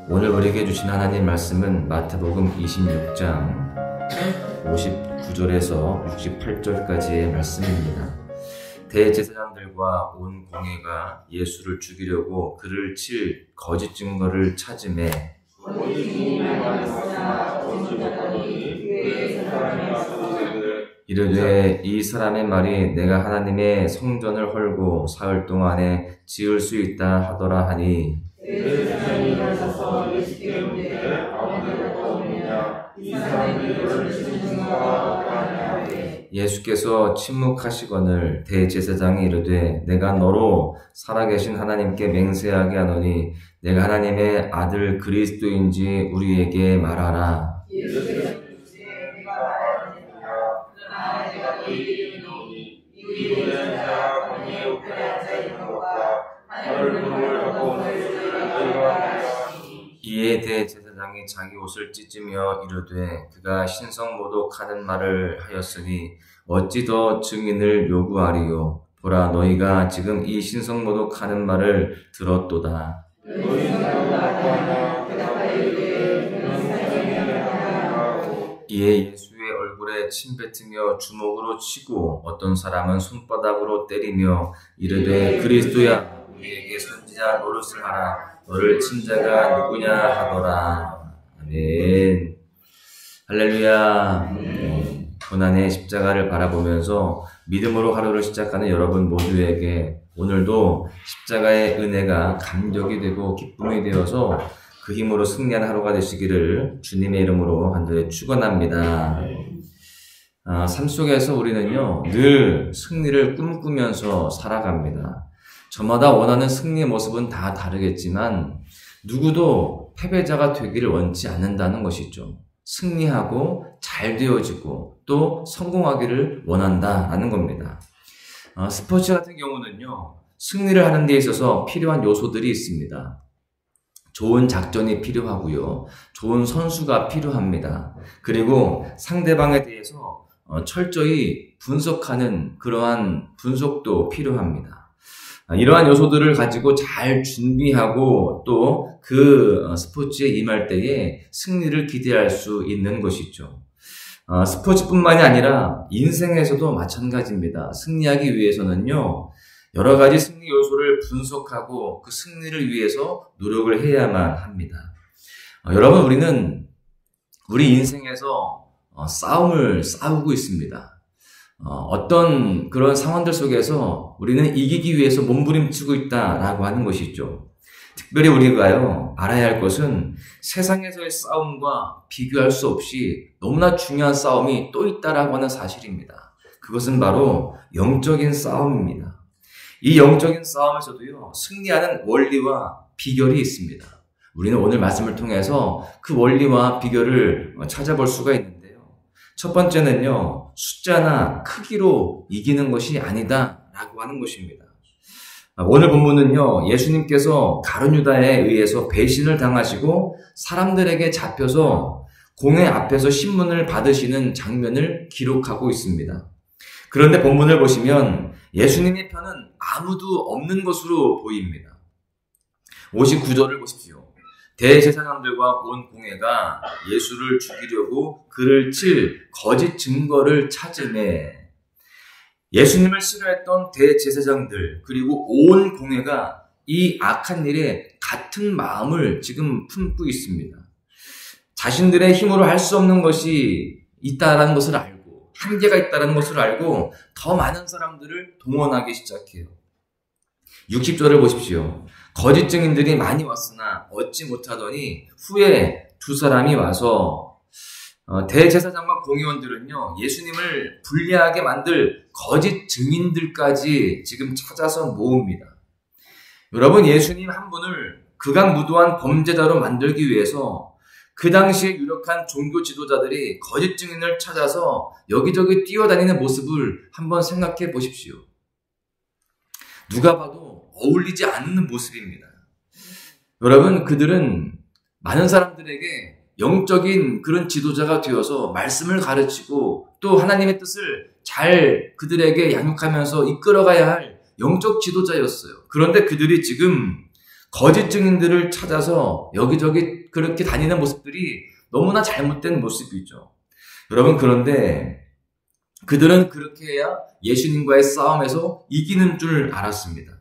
오늘 우리에게 주신 하나님 말씀은 마태복음 26장 59절에서 68절까지의 말씀입니다. 대제사장들과 온 공회가 예수를 죽이려고 그를 칠 거짓 증거를 찾음에 이르되 이 사람의 말이 내가 하나님의 성전을 헐고 사흘 동안에 지을 수 있다 하더라 하니 예수께서 침묵하시거늘 대제사장이 이르되 내가 너로 살아계신 하나님께 맹세하게 하노니 내가 하나님의 아들 그리스도인지 우리에게 말하라. 이에 대제사장이 자기 옷을 찢으며 이르되 그가 신성모독하는 말을 하였으니 어찌 더 증인을 요구하리요. 보라, 너희가 지금 이 신성모독하는 말을 들었도다. 이에 예수의 얼굴에 침 뱉으며 주먹으로 치고 어떤 사람은 손바닥으로 때리며 이르되 그리스도야, 우리에게 선지자 노릇을 하라. 너를 친 자가 누구냐 하더라. 아멘. 할렐루야. 고난의 십자가를 바라보면서 믿음으로 하루를 시작하는 여러분 모두에게 오늘도 십자가의 은혜가 감격이 되고 기쁨이 되어서 그 힘으로 승리하는 하루가 되시기를 주님의 이름으로 간절히 축원합니다. 삶 속에서 우리는요 늘 승리를 꿈꾸면서 살아갑니다. 저마다 원하는 승리의 모습은 다 다르겠지만 누구도 패배자가 되기를 원치 않는다는 것이죠. 승리하고 잘 되어지고 또 성공하기를 원한다는 겁니다. 스포츠 같은 경우는요 승리를 하는 데 있어서 필요한 요소들이 있습니다. 좋은 작전이 필요하고요. 좋은 선수가 필요합니다. 그리고 상대방에 대해서 철저히 분석하는 그러한 분석도 필요합니다. 이러한 요소들을 가지고 잘 준비하고 또 그 스포츠에 임할 때에 승리를 기대할 수 있는 것이죠. 스포츠뿐만이 아니라 인생에서도 마찬가지입니다. 승리하기 위해서는요, 여러 가지 승리 요소를 분석하고 그 승리를 위해서 노력을 해야만 합니다. 여러분, 우리는 우리 인생에서 싸움을 싸우고 있습니다. 어떤 그런 상황들 속에서 우리는 이기기 위해서 몸부림치고 있다라고 하는 것이죠. 특별히 우리가요, 알아야 할 것은 세상에서의 싸움과 비교할 수 없이 너무나 중요한 싸움이 또 있다라고 하는 사실입니다. 그것은 바로 영적인 싸움입니다. 이 영적인 싸움에서도요, 승리하는 원리와 비결이 있습니다. 우리는 오늘 말씀을 통해서 그 원리와 비결을 찾아볼 수가 있는데요. 첫 번째는요, 숫자나 크기로 이기는 것이 아니다라고 하는 것입니다. 오늘 본문은요, 예수님께서 가룟 유다에 의해서 배신을 당하시고 사람들에게 잡혀서 공회 앞에서 신문을 받으시는 장면을 기록하고 있습니다. 그런데 본문을 보시면 예수님의 편은 아무도 없는 것으로 보입니다. 59절을 보십시오. 대제사장들과 온 공회가 예수를 죽이려고 그를 칠 거짓 증거를 찾음에 예수님을 싫어했던 대제사장들 그리고 온 공회가 이 악한 일에 같은 마음을 지금 품고 있습니다. 자신들의 힘으로 할 수 없는 것이 있다라는 것을 알고 한계가 있다는 것을 알고 더 많은 사람들을 동원하기 시작해요. 60절을 보십시오. 거짓 증인들이 많이 왔으나 얻지 못하더니 후에 두 사람이 와서 대제사장과 공의원들은요 예수님을 불리하게 만들 거짓 증인들까지 지금 찾아서 모읍니다. 여러분, 예수님 한 분을 극악무도한 범죄자로 만들기 위해서 그 당시에 유력한 종교 지도자들이 거짓 증인을 찾아서 여기저기 뛰어다니는 모습을 한번 생각해 보십시오. 누가 봐도 어울리지 않는 모습입니다. 여러분, 그들은 많은 사람들에게 영적인 그런 지도자가 되어서 말씀을 가르치고 또 하나님의 뜻을 잘 그들에게 양육하면서 이끌어가야 할 영적 지도자였어요. 그런데 그들이 지금 거짓 증인들을 찾아서 여기저기 그렇게 다니는 모습들이 너무나 잘못된 모습이죠. 여러분, 그런데 그들은 그렇게 해야 예수님과의 싸움에서 이기는 줄 알았습니다.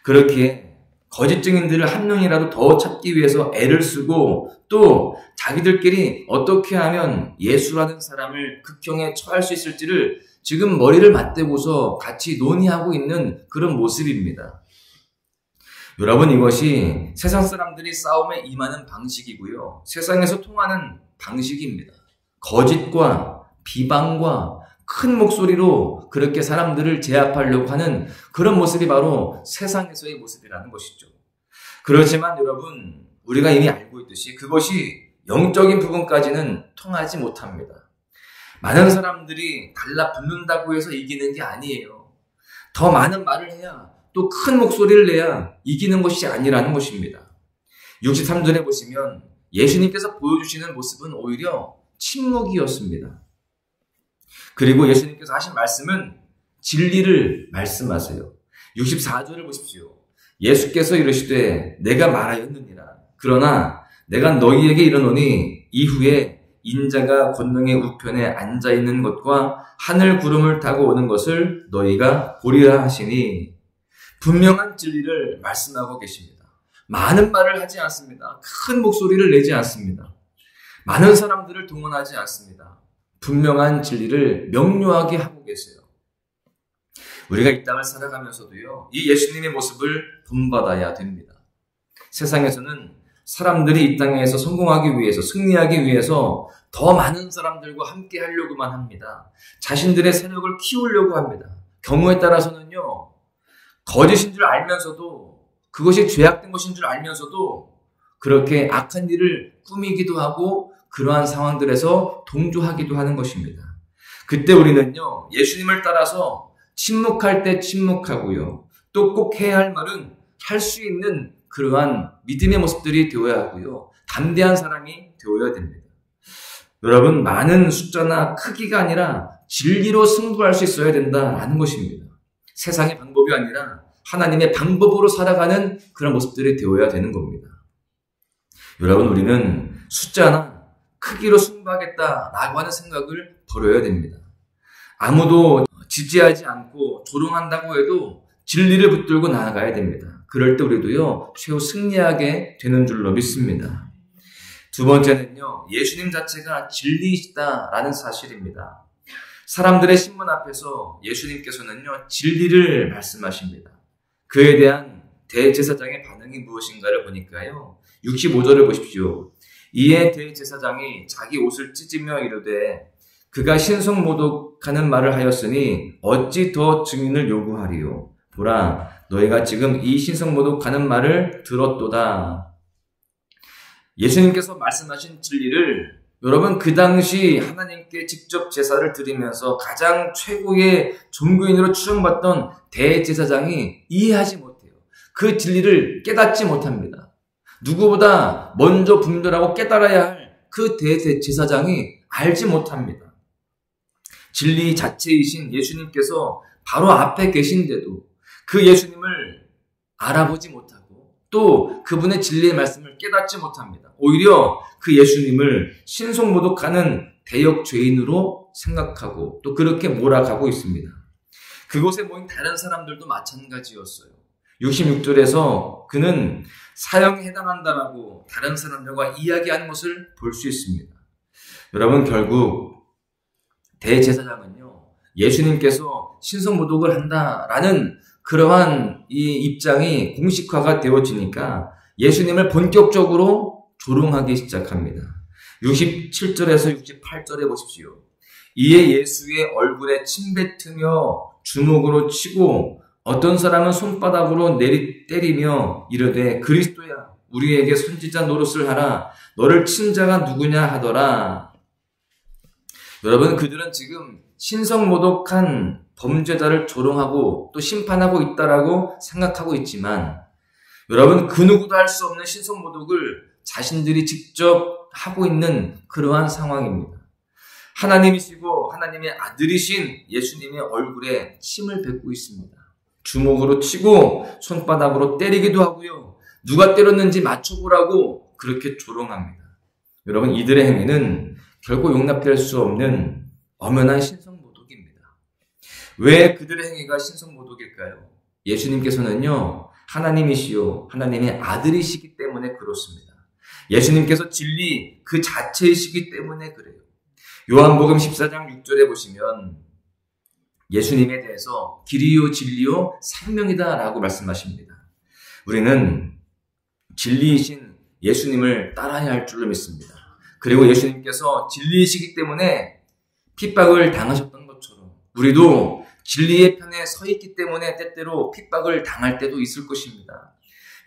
그렇게 거짓 증인들을 한 명이라도 더 찾기 위해서 애를 쓰고 또 자기들끼리 어떻게 하면 예수라는 사람을 극형에 처할 수 있을지를 지금 머리를 맞대고서 같이 논의하고 있는 그런 모습입니다. 여러분, 이것이 세상 사람들이 싸움에 임하는 방식이고요. 세상에서 통하는 방식입니다. 거짓과 비방과 큰 목소리로 그렇게 사람들을 제압하려고 하는 그런 모습이 바로 세상에서의 모습이라는 것이죠. 그렇지만 여러분, 우리가 이미 알고 있듯이 그것이 영적인 부분까지는 통하지 못합니다. 많은 사람들이 달라붙는다고 해서 이기는 게 아니에요. 더 많은 말을 해야, 또 큰 목소리를 내야 이기는 것이 아니라는 것입니다. 63절에 보시면 예수님께서 보여주시는 모습은 오히려 침묵이었습니다. 그리고 예수님께서 하신 말씀은 진리를 말씀하세요. 64절을 보십시오. 예수께서 이르시되 내가 말하였느니라. 그러나 내가 너희에게 이르노니 이후에 인자가 권능의 우편에 앉아있는 것과 하늘 구름을 타고 오는 것을 너희가 보리라 하시니, 분명한 진리를 말씀하고 계십니다. 많은 말을 하지 않습니다. 큰 목소리를 내지 않습니다. 많은 사람들을 동원하지 않습니다. 분명한 진리를 명료하게 하고 계세요. 우리가 이 땅을 살아가면서도요, 이 예수님의 모습을 본받아야 됩니다. 세상에서는 사람들이 이 땅에서 성공하기 위해서, 승리하기 위해서 더 많은 사람들과 함께 하려고만 합니다. 자신들의 세력을 키우려고 합니다. 경우에 따라서는요, 거짓인 줄 알면서도, 그것이 죄악된 것인 줄 알면서도 그렇게 악한 일을 꾸미기도 하고 그러한 상황들에서 동조하기도 하는 것입니다. 그때 우리는요, 예수님을 따라서 침묵할 때 침묵하고요, 또 꼭 해야 할 말은 할 수 있는 그러한 믿음의 모습들이 되어야 하고요, 담대한 사람이 되어야 됩니다. 여러분, 많은 숫자나 크기가 아니라 진리로 승부할 수 있어야 된다는 것입니다. 세상의 방법이 아니라 하나님의 방법으로 살아가는 그런 모습들이 되어야 되는 겁니다. 여러분, 우리는 숫자나 크기로 승부하겠다라고 하는 생각을 버려야 됩니다. 아무도 지지하지 않고 조롱한다고 해도 진리를 붙들고 나아가야 됩니다. 그럴 때 우리도요, 최후 승리하게 되는 줄로 믿습니다. 두 번째는요, 예수님 자체가 진리이시다라는 사실입니다. 사람들의 신문 앞에서 예수님께서는요, 진리를 말씀하십니다. 그에 대한 대제사장의 반응이 무엇인가를 보니까요, 65절을 보십시오. 이에 대제사장이 자기 옷을 찢으며 이르되 그가 신성모독하는 말을 하였으니 어찌 더 증인을 요구하리요. 보라, 너희가 지금 이 신성모독하는 말을 들었도다. 예수님께서 말씀하신 진리를 여러분, 그 당시 하나님께 직접 제사를 드리면서 가장 최고의 종교인으로 추앙받던 대제사장이 이해하지 못해요. 그 진리를 깨닫지 못합니다. 누구보다 먼저 분별하고 깨달아야 할 그 대제사장이 알지 못합니다. 진리 자체이신 예수님께서 바로 앞에 계신데도 그 예수님을 알아보지 못하고 또 그분의 진리의 말씀을 깨닫지 못합니다. 오히려 그 예수님을 신성모독하는 대역 죄인으로 생각하고 또 그렇게 몰아가고 있습니다. 그곳에 모인 다른 사람들도 마찬가지였어요. 66절에서 그는 사형에 해당한다라고 다른 사람들과 이야기하는 것을 볼 수 있습니다. 여러분, 결국 대제사장은요, 예수님께서 신성모독을 한다라는 그러한 이 입장이 공식화가 되어지니까 예수님을 본격적으로 조롱하기 시작합니다. 67절에서 68절에 보십시오. 이에 예수의 얼굴에 침뱉으며 주먹으로 치고 어떤 사람은 손바닥으로 때리며 이르되 그리스도야, 우리에게 선지자 노릇을 하라. 너를 친 자가 누구냐 하더라. 여러분, 그들은 지금 신성모독한 범죄자를 조롱하고 또 심판하고 있다라고 생각하고 있지만, 여러분, 그 누구도 할 수 없는 신성모독을 자신들이 직접 하고 있는 그러한 상황입니다. 하나님이시고 하나님의 아들이신 예수님의 얼굴에 침을 뱉고 있습니다. 주먹으로 치고 손바닥으로 때리기도 하고요, 누가 때렸는지 맞춰보라고 그렇게 조롱합니다. 여러분, 이들의 행위는 결코 용납될 수 없는 엄연한 신성모독입니다. 왜 그들의 행위가 신성모독일까요? 예수님께서는요, 하나님이시요 하나님의 아들이시기 때문에 그렇습니다. 예수님께서 진리 그 자체이시기 때문에 그래요. 요한복음 14장 6절에 보시면 예수님에 대해서 길이요 진리요 생명이다 라고 말씀하십니다. 우리는 진리이신 예수님을 따라야 할 줄로 믿습니다. 그리고 예수님께서 진리이시기 때문에 핍박을 당하셨던 것처럼 우리도 진리의 편에 서 있기 때문에 때때로 핍박을 당할 때도 있을 것입니다.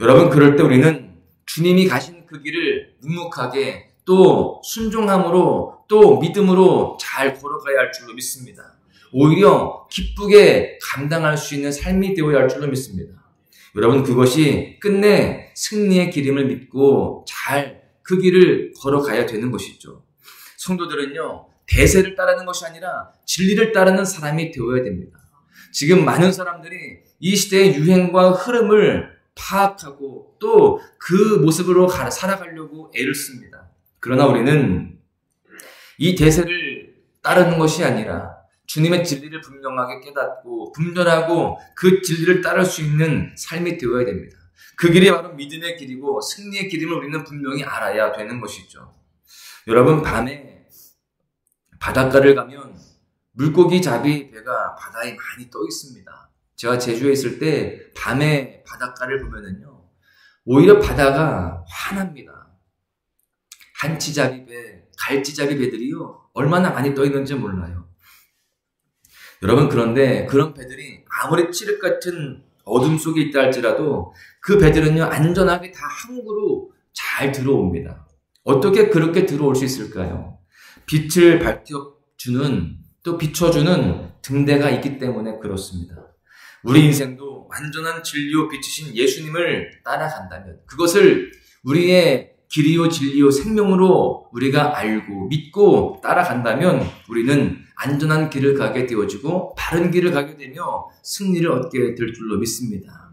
여러분, 그럴 때 우리는 주님이 가신 그 길을 묵묵하게 또 순종함으로 또 믿음으로 잘 걸어가야 할 줄로 믿습니다. 오히려 기쁘게 감당할 수 있는 삶이 되어야 할 줄로 믿습니다. 여러분, 그것이 끝내 승리의 길임을 믿고 잘 그 길을 걸어가야 되는 것이죠. 성도들은요, 대세를 따르는 것이 아니라 진리를 따르는 사람이 되어야 됩니다. 지금 많은 사람들이 이 시대의 유행과 흐름을 파악하고 또 그 모습으로 살아가려고 애를 씁니다. 그러나 우리는 이 대세를 따르는 것이 아니라 주님의 진리를 분명하게 깨닫고 분별하고 그 진리를 따를 수 있는 삶이 되어야 됩니다. 그 길이 바로 믿음의 길이고 승리의 길임을 우리는 분명히 알아야 되는 것이죠. 여러분, 밤에 바닷가를 가면 물고기 잡이 배가 바다에 많이 떠 있습니다. 제가 제주에 있을 때 밤에 바닷가를 보면은요, 오히려 바다가 환합니다. 한치잡이 배, 갈치잡이 배들이요, 얼마나 많이 떠 있는지 몰라요. 여러분, 그런데 그런 배들이 아무리 칠흑 같은 어둠 속에 있다 할지라도 그 배들은요, 안전하게 다 항구로 잘 들어옵니다. 어떻게 그렇게 들어올 수 있을까요? 빛을 밝혀주는, 또 비춰주는 등대가 있기 때문에 그렇습니다. 우리 인생도 완전한 진리요 빛이신 예수님을 따라간다면, 그것을 우리의 길이요 진리요 생명으로 우리가 알고 믿고 따라간다면 우리는 안전한 길을 가게 되어지고 바른 길을 가게 되며 승리를 얻게 될 줄로 믿습니다.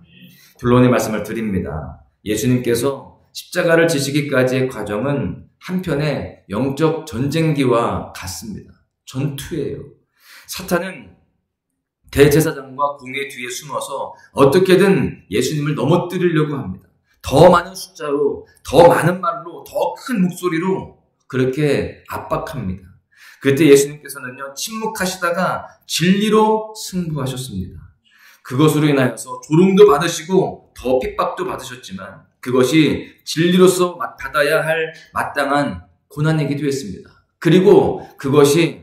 결론의 말씀을 드립니다. 예수님께서 십자가를 지시기까지의 과정은 한편의 영적 전쟁기와 같습니다. 전투예요. 사탄은 대제사장과 공의 뒤에 숨어서 어떻게든 예수님을 넘어뜨리려고 합니다. 더 많은 숫자로, 더 많은 말로, 더 큰 목소리로 그렇게 압박합니다. 그때 예수님께서는요, 침묵하시다가 진리로 승부하셨습니다. 그것으로 인하여서 조롱도 받으시고 더 핍박도 받으셨지만 그것이 진리로서 받아야 할 마땅한 고난이기도 했습니다. 그리고 그것이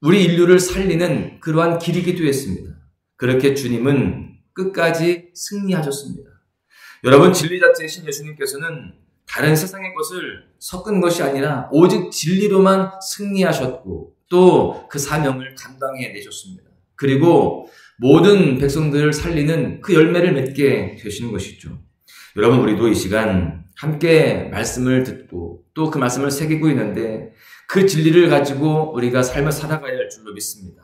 우리 인류를 살리는 그러한 길이기도 했습니다. 그렇게 주님은 끝까지 승리하셨습니다. 여러분, 진리 자체이신 예수님께서는 다른 세상의 것을 섞은 것이 아니라 오직 진리로만 승리하셨고 또 그 사명을 감당해내셨습니다. 그리고 모든 백성들을 살리는 그 열매를 맺게 되시는 것이죠. 여러분, 우리도 이 시간 함께 말씀을 듣고 또 그 말씀을 새기고 있는데 그 진리를 가지고 우리가 삶을 살아가야 할 줄로 믿습니다.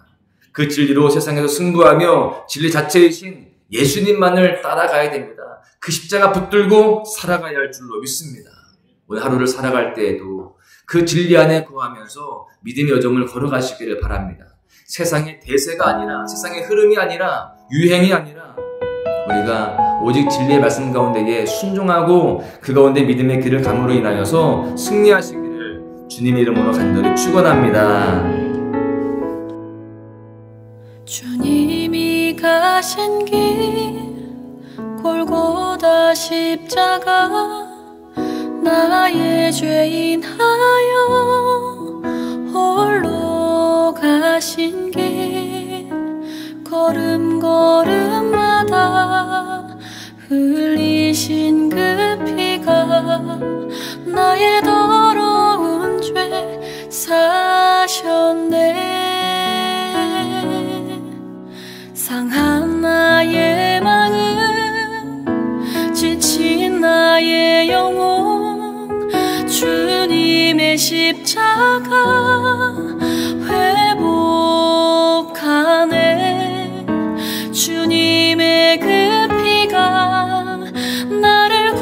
그 진리로 세상에서 승부하며 진리 자체이신 예수님만을 따라가야 됩니다. 그 십자가 붙들고 살아가야 할 줄로 믿습니다. 오늘 하루를 살아갈 때에도 그 진리 안에 거하면서 믿음의 여정을 걸어가시기를 바랍니다. 세상의 대세가 아니라, 세상의 흐름이 아니라, 유행이 아니라 우리가 오직 진리의 말씀 가운데에 순종하고 그 가운데 믿음의 길을 감으로 인하여서 승리하시기를 주님의 이름으로 간절히 축원합니다. 주님이 가신 길 골고다 십자가 나의 죄인하여 홀로 가신 길 걸음걸음마다 흘리신 그 피가 나의 더러운 죄 사셨네. 상한 나의 마음 지친 나의 영혼 주님의 십자가 회복하네. 주님의 그 피가 나를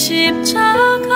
십자가